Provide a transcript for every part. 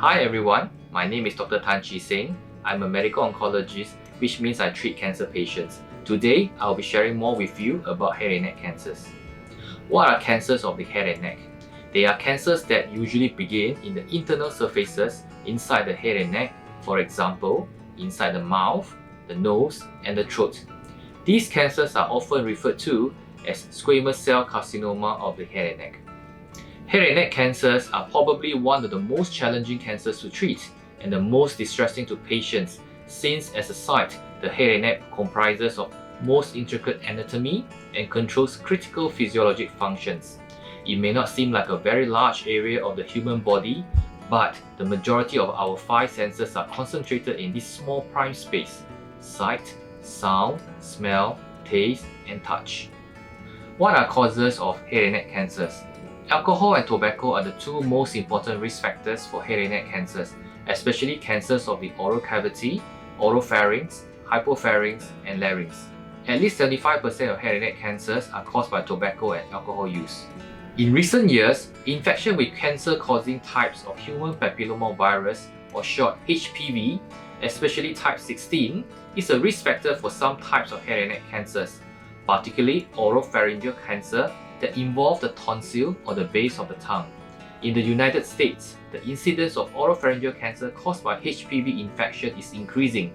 Hi everyone, my name is Dr. Seng. I'm a medical oncologist, which means I treat cancer patients. Today, I'll be sharing more with you about head and neck cancers. What are cancers of the head and neck? They are cancers that usually begin in the internal surfaces inside the head and neck, for example, inside the mouth, the nose, and the throat. These cancers are often referred to as squamous cell carcinoma of the head and neck. Head and neck cancers are probably one of the most challenging cancers to treat and the most distressing to patients, since as a site, the head and neck comprises of most intricate anatomy and controls critical physiologic functions. It may not seem like a very large area of the human body, but the majority of our 5 senses are concentrated in this small prime space: sight, sound, smell, taste, and touch. What are causes of head and neck cancers? Alcohol and tobacco are the 2 most important risk factors for head and neck cancers, especially cancers of the oral cavity, oropharynx, hypopharynx, and larynx. At least 75% of head and neck cancers are caused by tobacco and alcohol use. In recent years, infection with cancer-causing types of human papillomavirus, or short HPV, especially type 16, is a risk factor for some types of head and neck cancers, particularly oropharyngeal cancer that involve the tonsil or the base of the tongue. In the United States, the incidence of oropharyngeal cancer caused by HPV infection is increasing,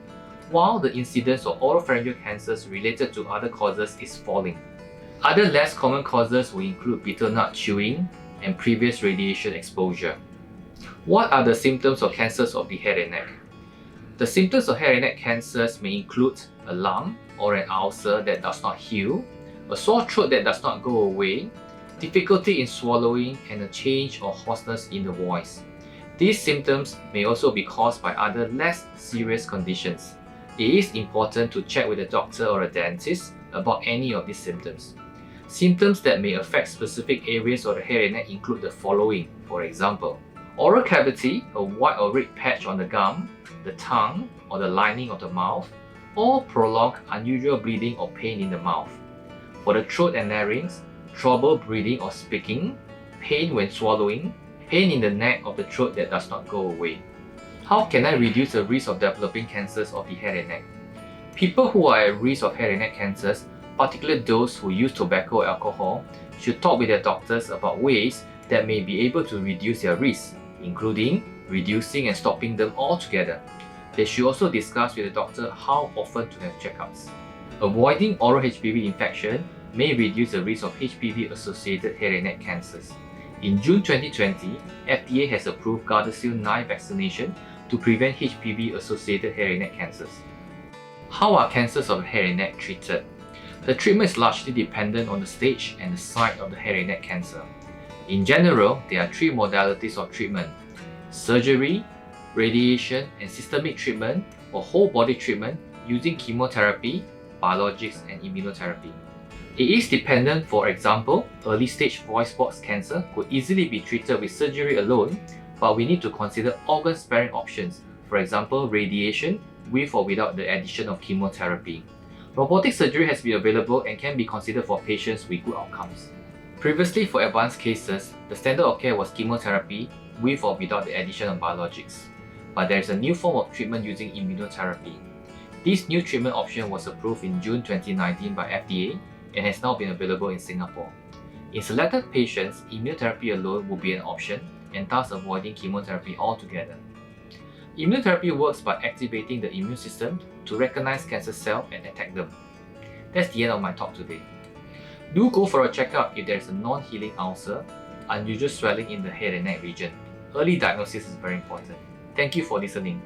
while the incidence of oropharyngeal cancers related to other causes is falling. Other less common causes will include betel nut chewing and previous radiation exposure. What are the symptoms of cancers of the head and neck? The symptoms of head and neck cancers may include a lump or an ulcer that does not heal, a sore throat that does not go away, difficulty in swallowing, and a change or hoarseness in the voice. These symptoms may also be caused by other less serious conditions. It is important to check with a doctor or a dentist about any of these symptoms. Symptoms that may affect specific areas of the head and neck include the following. For example, oral cavity, a white or red patch on the gum, the tongue or the lining of the mouth, or prolonged unusual bleeding or pain in the mouth. For the throat and larynx, trouble breathing or speaking, pain when swallowing, pain in the neck of the throat that does not go away. How can I reduce the risk of developing cancers of the head and neck? People who are at risk of head and neck cancers, particularly those who use tobacco or alcohol, should talk with their doctors about ways that may be able to reduce their risk, including reducing and stopping them altogether. They should also discuss with the doctor how often to have checkups. Avoiding oral HPV infection may reduce the risk of HPV-associated head and neck cancers. In June 2020, FDA has approved Gardasil 9 vaccination to prevent HPV-associated head and neck cancers. How are cancers of the head and neck treated? The treatment is largely dependent on the stage and the site of the head and neck cancer. In general, there are 3 modalities of treatment: surgery, radiation, and systemic treatment, or whole body treatment using chemotherapy, biologics, and immunotherapy. It is dependent. For example, early stage voice box cancer could easily be treated with surgery alone, but we need to consider organ sparing options, for example radiation with or without the addition of chemotherapy. Robotic surgery has been available and can be considered for patients with good outcomes. Previously, for advanced cases, the standard of care was chemotherapy with or without the addition of biologics, but there is a new form of treatment using immunotherapy. This new treatment option was approved in June 2019 by FDA and has now been available in Singapore. In selected patients, immunotherapy alone will be an option, and thus avoiding chemotherapy altogether. Immunotherapy works by activating the immune system to recognize cancer cells and attack them. That's the end of my talk today. Do go for a checkup if there is a non-healing ulcer, unusual swelling in the head and neck region. Early diagnosis is very important. Thank you for listening.